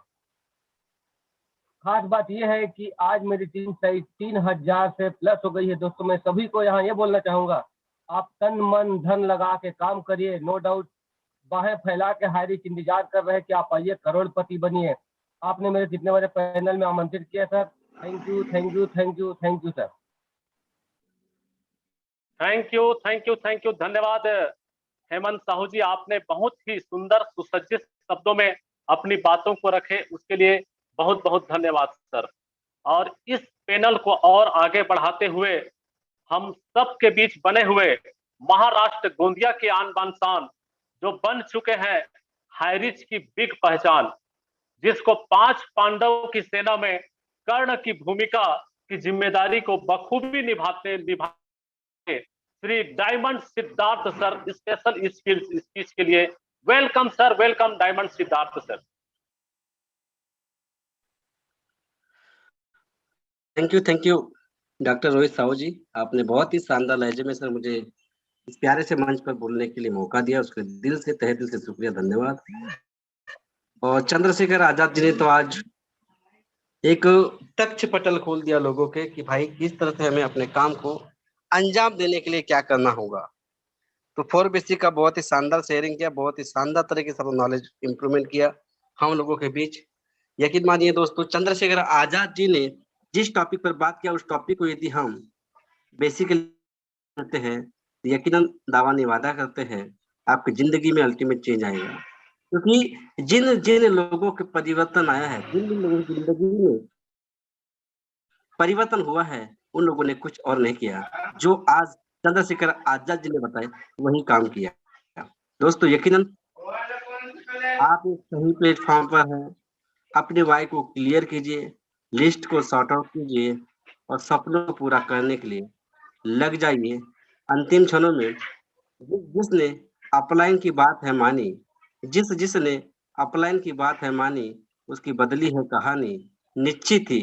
खास बात यह है कि आज मेरी टीम साइज 3,000 से प्लस हो गई है दोस्तों। मैं सभी को यहाँ ये बोलना चाहूंगा, आप तन मन धन लगा के काम करिए। नो डाउट बाहें फैला के हाई रीच इंतजार कर रहे हैं कि आप आइए, करोड़पति बनिए। आपने मेरे जितने बड़े पैनल में आमंत्रित किया sir, thank you thank you thank you thank you sir. Thank you thank you thank you, धन्यवाद हेमंत साहू जी, आपने बहुत ही सुंदर सुसज्जित शब्दों में अपनी बातों को रखे, उसके लिए बहुत बहुत धन्यवाद सर। और इस पैनल को और आगे बढ़ाते हुए हम सब के बीच बने हुए महाराष्ट्र गोंदिया के आन बान शान, जो बन चुके हैं हाई रीच की बिग पहचान, जिसको 5 पांडव की सेना में कर्ण की भूमिका की जिम्मेदारी को बखूबी निभाते Shri Diamond Siddharth sir, special speech के लिए welcome sir, welcome Diamond Siddharth sir. Thank you doctor Rohit Sahu ji, आपने बहुत ही शानदार लहजे में सर मुझे इस प्यारे से मंच पर बोलने के लिए मौका दिया, उसके दिल से तहे दिल से शुक्रिया, धन्यवाद। और चंद्रशेखर आजाद जी ने तो आज एक तख्त पटल खोल दिया लोगों के कि भाई किस तरह से हमें अपने काम को अंजाम देने के लिए क्या करना होगा। तो 4 बेसिक का बहुत ही शानदार शेयरिंग किया, बहुत ही शानदार तरीके से नॉलेज इंप्रूवमेंट किया हम लोगों के बीच। यकीन मानिए दोस्तों, चंद्रशेखर आजाद जी ने जिस टॉपिक पर बात किया, उस टॉपिक को यदि हम बेसिकली करते हैं, यकीनन दावा नहीं वादा करते हैं, आपकी जिंदगी में अल्टीमेट चेंज आएगा। क्योंकि जिन जिन लोगों के परिवर्तन आया है, जिन जिन लोगों की जिंदगी में परिवर्तन हुआ है, उन लोगों ने कुछ और नहीं किया, जो आज चंद्रशेखर आजाद जी ने बताया वही काम किया। दोस्तों यकीनन आप एक सही प्लेटफॉर्म पर हैं, अपने वाई को क्लियर कीजिए, लिस्ट को सॉर्ट आउट कीजिए और सपनों को पूरा करने के लिए लग जाइए। अंतिम क्षणों में जिसने अपलाइन की बात है मानी, जिसने अपलाइन की बात है मानी, उसकी बदली है कहानी निश्चित थी।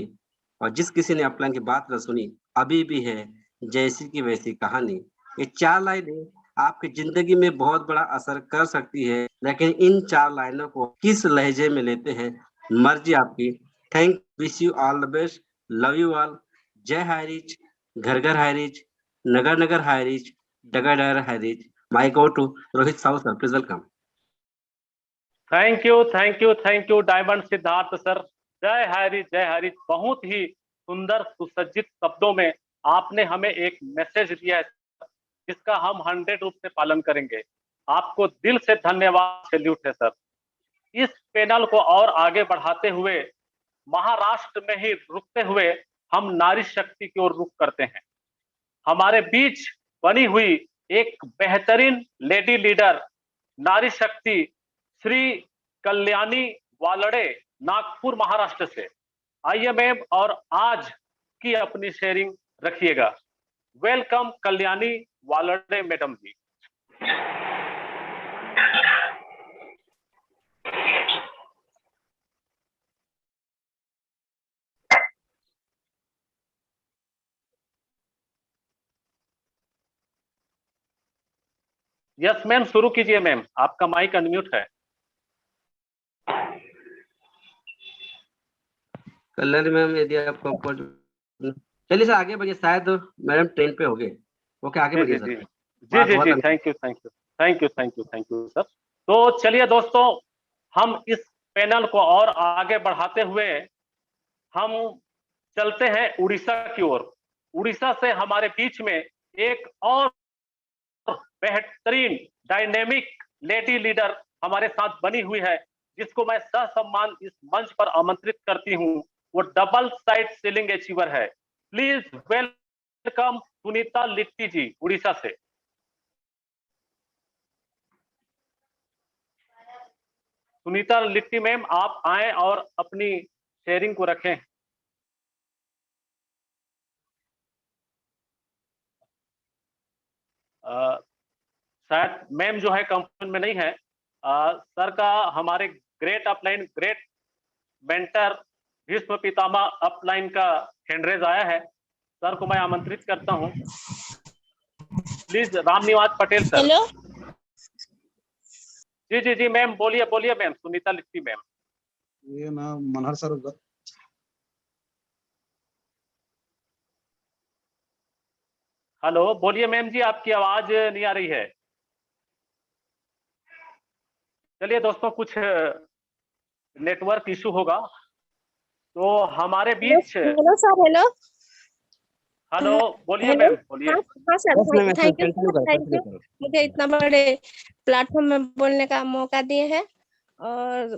और जिस किसी ने अपलाइन की बात न सुनी, अभी भी है जैसी की वैसी कहानी। ये 4 लाइनें आपकी जिंदगी में बहुत बड़ा असर कर सकती है, लेकिन इन 4 लाइनों को किस लहजे में लेते हैं मर्जी आपकी। Thank wish you all the best, love you all. जय हाई रीच, घर घर हाई रीच, नगर नगर हाई रीच, डगर डगर high reach. My go to Rohit Sahu sir, please welcome. Thank you diamond Siddharth sir. जय हरी जय हरी, बहुत ही सुंदर सुसज्जित शब्दों में आपने हमें एक मैसेज दिया है, जिसका हम 100 रूप से पालन करेंगे। आपको दिल से धन्यवाद, सैल्यूट है सर। इस पैनल को और आगे बढ़ाते हुए महाराष्ट्र में ही रुकते हुए हम नारी शक्ति की ओर रुख करते हैं। हमारे बीच बनी हुई एक बेहतरीन लेडी लीडर, नारी शक्ति श्री कल्याणी वालड़े, नागपुर महाराष्ट्र से। आइए मैम, और आज की अपनी शेयरिंग रखिएगा। वेलकम कल्याणी वालड़े मैडम जी। यस मैम, शुरू कीजिए मैम, आपका माइक अनम्यूट है। कल्याणी मैम यदि आपको चलिए सर आगे बढ़िए, शायद मैडम ट्रेन पे हो गए। ओके आगे बढ़िए सर। जी, थैंक यू सर। तो चलिए दोस्तों, हम इस पैनल को और आगे बढ़ाते हुए हम चलते हैं उड़ीसा की ओर। उड़ीसा से हमारे बीच में एक और बेहतरीन डायनेमिक लेडी लीडर हमारे साथ बनी हुई है, जिसको मैं ससम्मान इस मंच पर आमंत्रित करती हूँ। वो डबल साइड सीलिंग अचीवर है। प्लीज वेलकम सुनीता लिट्टी जी, उड़ीसा से। सुनीता लिट्टी मैम, आप आए और अपनी शेयरिंग को रखें। शायद मैम जो है कंपनी में नहीं है। सर का हमारे great upline, great mentor, Bhishma Pitamah upline का हैंडरेज आया है। सर को मैं आमंत्रित करता हूं। Please Ramniwas Patel sir. Hello. जी जी जी मैम, बोलिए बोलिए मैम, सुनीता लिट्टी मैम। ये ना मनहर सर होगा। हेलो, बोलिए मैम जी, आपकी आवाज नहीं आ रही है। चलिए दोस्तों, कुछ नेटवर्क इशू होगा तो हमारे बीच। Hello sir. हेलो हेलो, बोलिए मैम, बोलिए। हाँ सर, थैंक यू मुझे इतना बड़े प्लेटफॉर्म में बोलने का मौका दिए हैं। और